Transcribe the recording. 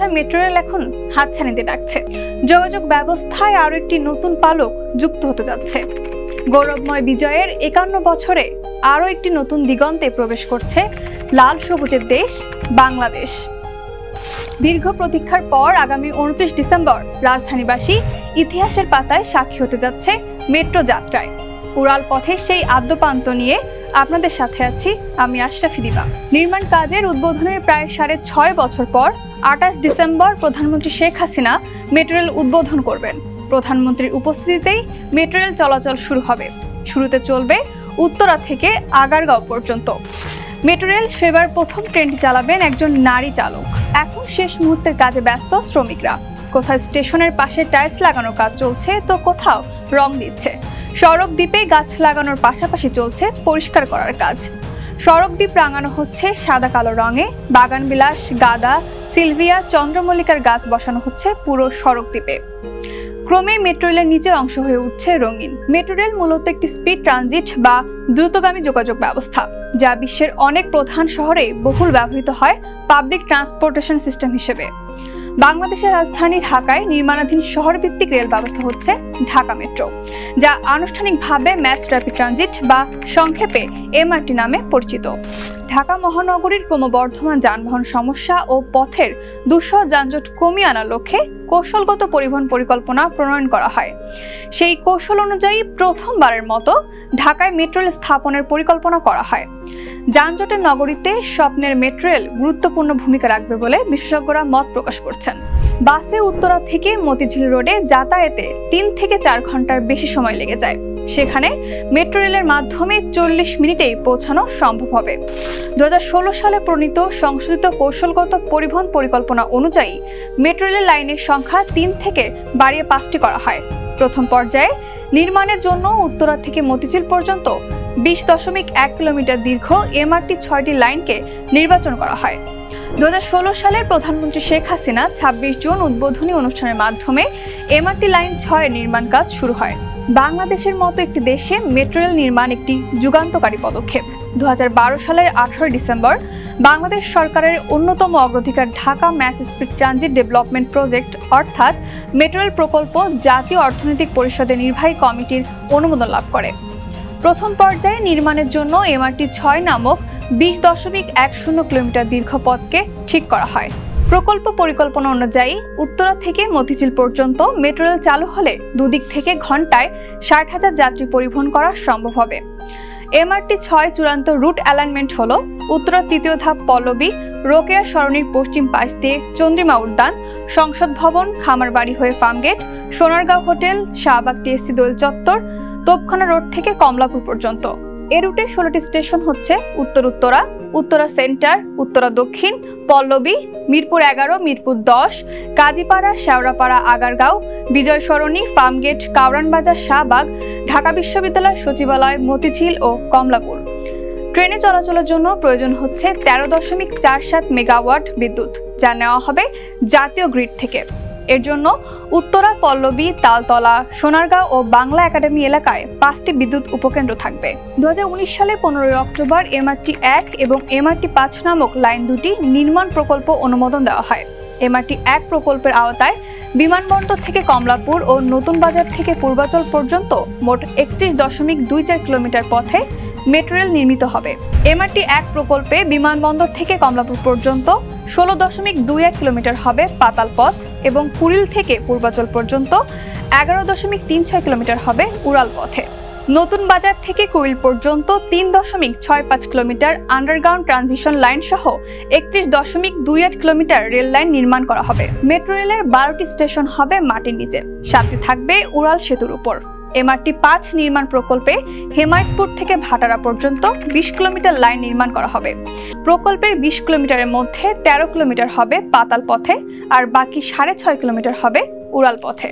কথায় metro rail এখন হাতছানিতে ডাকছে। যোগাযোগ ব্যবস্থায় আরও একটি নতুন পালক যুক্ত হতে যাচ্ছে। গৌরবময় বিজয়ের ৫১ বছরে আরও একটি নতুন দিগন্তে প্রবেশ করছে লাল সবুজের দেশ বাংলাদেশ। দীর্ঘ প্রতীক্ষার পর আগামী ২৯ ডিসেম্বর রাজধানীবাসী ইতিহাসের পাতায় সাক্ষী হতে যাচ্ছে মেট্রো যাত্রায়। উড়াল পথের সেই আদ্যপ্রান্ত নিয়ে আপনাদের সাথে আছি আমি আশরাফি দিবা। নির্মাণ কাজের উদ্বোধনের প্রায় ৬.৫ বছর পর ২৮ ডিসেম্বর প্রধানমন্ত্রী শেখ হাসিনা মেট্রো রেল উদ্বোধন করবেন। প্রধানমন্ত্রীর উপস্থিতিতেই মেট্রো রেল চলাচল শুরু হবে। শুরুতে চলবে উত্তরা থেকে আগারগাঁও পর্যন্ত। মেট্রো রেল সেবার প্রথম ট্রেনটি চালাবেন একজন নারী চালক। এখন শেষ মুহূর্তের কাজে ব্যস্ত শ্রমিকরা। কোথাও স্টেশনের পাশে টাইলস লাগানোর কাজ চলছে, তো কোথাও রং দিচ্ছে। সড়ক দ্বীপে গাছ লাগানোর পাশাপাশি চলছে পরিষ্কার করার কাজ। সড়ক দ্বীপ রাঙানো হচ্ছে সাদা কালো রঙে। বাগানবিলাস, গাঁদা, সিলভিয়া, চন্দ্রমল্লিকার গাছ বসানো হচ্ছে পুরো সড়ক দ্বীপে। ক্রমে মেট্রো রেলের নিচের অংশ হয়ে উঠছে রঙিন। মেট্রো রেল মূলত একটি স্পিড ট্রানজিট বা দ্রুতগামী যোগাযোগ ব্যবস্থা, যা বিশ্বের অনেক প্রধান শহরে বহুল ব্যবহৃত হয় পাবলিক ট্রান্সপোর্টেশন সিস্টেম হিসেবে। বাংলাদেশের রাজধানী ঢাকায় নির্মাণাধীন শহরভিত্তিক রেল ব্যবস্থা হচ্ছে ঢাকা মেট্রো, যা আনুষ্ঠানিকভাবে ম্যাস র্যাপিড ট্রানজিট বা সংক্ষেপে এমআরটি নামে পরিচিত। ঢাকা মহানগরীর ক্রমবর্ধমান যানবাহন সমস্যা ও পথের দুঃসহ যানজট কমিয়ে আনার লক্ষ্যে কৌশলগত পরিবহন পরিকল্পনা প্রণয়ন করা হয়। সেই কৌশল অনুযায়ী প্রথমবারের মতো ঢাকায় মেট্রো রেল স্থাপনের পরিকল্পনা করা হয়। যানজটের নগরীতে স্বপ্নের মেট্রো রেল গুরুত্বপূর্ণ ভূমিকা রাখবে বলে বিশেষজ্ঞরা মত প্রকাশ করছেন। বাসে উত্তরা থেকে মতিঝিল রোডে যাতায়াতে ৩ থেকে ৪ ঘন্টার বেশি সময় লেগে যায়। সেখানে মেট্রো রেলের মাধ্যমে ৪০ মিনিটেই পৌঁছানো সম্ভব হবে। ২০১৬ সালে প্রণীত সংশোধিত কৌশলগত পরিবহন পরিকল্পনা অনুযায়ী মেট্রো রেলের লাইনের সংখ্যা ৩ থেকে বাড়িয়ে ৫টি করা হয়। প্রথম পর্যায়ে নির্মাণের জন্য উত্তরা থেকে মতিঝিল পর্যন্ত ২০.১ কিলোমিটার দীর্ঘ এমআরটি ৬টি লাইনকে নির্বাচন করা হয়। ২০১৬ সালে প্রধানমন্ত্রী শেখ হাসিনা ২৬ জুন উদ্বোধনী অনুষ্ঠানের মাধ্যমে এমআরটি লাইন ৬ নির্মাণ কাজ শুরু হয়। বাংলাদেশের মতো একটি দেশে মেট্রো রেল নির্মাণ একটি যুগান্তকারী পদক্ষেপ। ২০১২ সালের ১৮ ডিসেম্বর বাংলাদেশ সরকারের অন্যতম অগ্রাধিকার Dhaka mass speed transit development project অর্থাৎ মেট্রো রেল প্রকল্প জাতীয় অর্থনৈতিক পরিষদের নির্বাহী কমিটির অনুমোদন লাভ করে। প্রথম পর্যায়ে নির্মাণের জন্য এমআরটি ৬ নামক ২০.১০ কিলোমিটার দীর্ঘ পথকে ঠিক করা হয়। প্রকল্প পরিকল্পনা অনুযায়ী উত্তরা থেকে মতিঝিল পর্যন্ত মেট্রো রেল চালু হলে দুদিক থেকে ঘন্টায় ৬০,০০০ যাত্রী পরিবহন করা সম্ভব হবে। এমআরটি ৬ চূড়ান্ত রুট অ্যালাইনমেন্ট হল উত্তরা তৃতীয় ধাপ পল্লবী, রোকেয়া সরণির পশ্চিম পাশ দিয়ে চন্দ্রিমা উদ্যান, সংসদ ভবন, খামারবাড়ি হয়ে ফার্মগেট, সোনারগাঁও হোটেল, শাহবাগ টিএসসি দোয়েল চত্বর, তোপখানা রোড থেকে কমলাপুর পর্যন্ত। এ রুটে ১৬টি স্টেশন হচ্ছে উত্তরা, উত্তরা সেন্টার, উত্তরা দক্ষিণ, পল্লবী, মিরপুর ১১, মিরপুর ১০, কাজীপাড়া, শেওড়াপাড়া, আগারগাঁও, বিজয় সরণি, ফার্মগেট, কাউরান বাজার, শাহবাগ, ঢাকা বিশ্ববিদ্যালয় সচিবালয়, মতিঝিল ও কমলাপুর। ট্রেনে চলাচলের জন্য প্রয়োজন হচ্ছে ১৩.৪৭ মেগাওয়াট বিদ্যুৎ, যা নেওয়া হবে জাতীয় গ্রিড থেকে। এর জন্য উত্তরা, পল্লবী, তালতলা, সোনারগাঁও ও বাংলা একাডেমি এলাকায় ৫টি বিদ্যুৎ উপকেন্দ্র থাকবে। ২০১৯ সালে ১৫ অক্টোবর এমআরটি ১ এবং এমআরটি ৫ নামক লাইন দুটি নির্মাণ প্রকল্প অনুমোদন দেওয়া হয়। এমআরটি ১ প্রকল্পের আওতায় বিমানবন্দর থেকে কমলাপুর ও নতুন বাজার থেকে পূর্বাচল পর্যন্ত মোট ৩১.২৪ কিলোমিটার পথে মেট্রো রেল নির্মিত হবে। এমআরটি ১ প্রকল্পে বিমানবন্দর থেকে কমলাপুর পর্যন্ত ১৬.২১ কিলোমিটার হবে পাতাল পথ এবং কুড়িল থেকে পূর্বাচল পর্যন্ত ১১.৩৬ কিলোমিটার হবে উড়াল পথে। নতুন বাজার থেকে কুড়িল পর্যন্ত ৩.৬৫ কিলোমিটার আন্ডারগ্রাউন্ড ট্রানজিশন লাইন সহ ৩১.২৮ কিলোমিটার রেল লাইন নির্মাণ করা হবে। মেট্রো রেলের ১২টি স্টেশন হবে মাটির নিচে, 7টি থাকবে উড়াল সেতুর উপর। এমআরটি ৫ নির্মাণ প্রকল্পে হেমায়তপুর থেকে ভাটারা পর্যন্ত ২০ কিলোমিটার লাইন নির্মাণ করা হবে। প্রকল্পের ২০ কিলোমিটারের মধ্যে ১৩ কিলোমিটার হবে পাতাল পথে আর বাকি ৬.৫ কিলোমিটার হবে উড়াল পথে।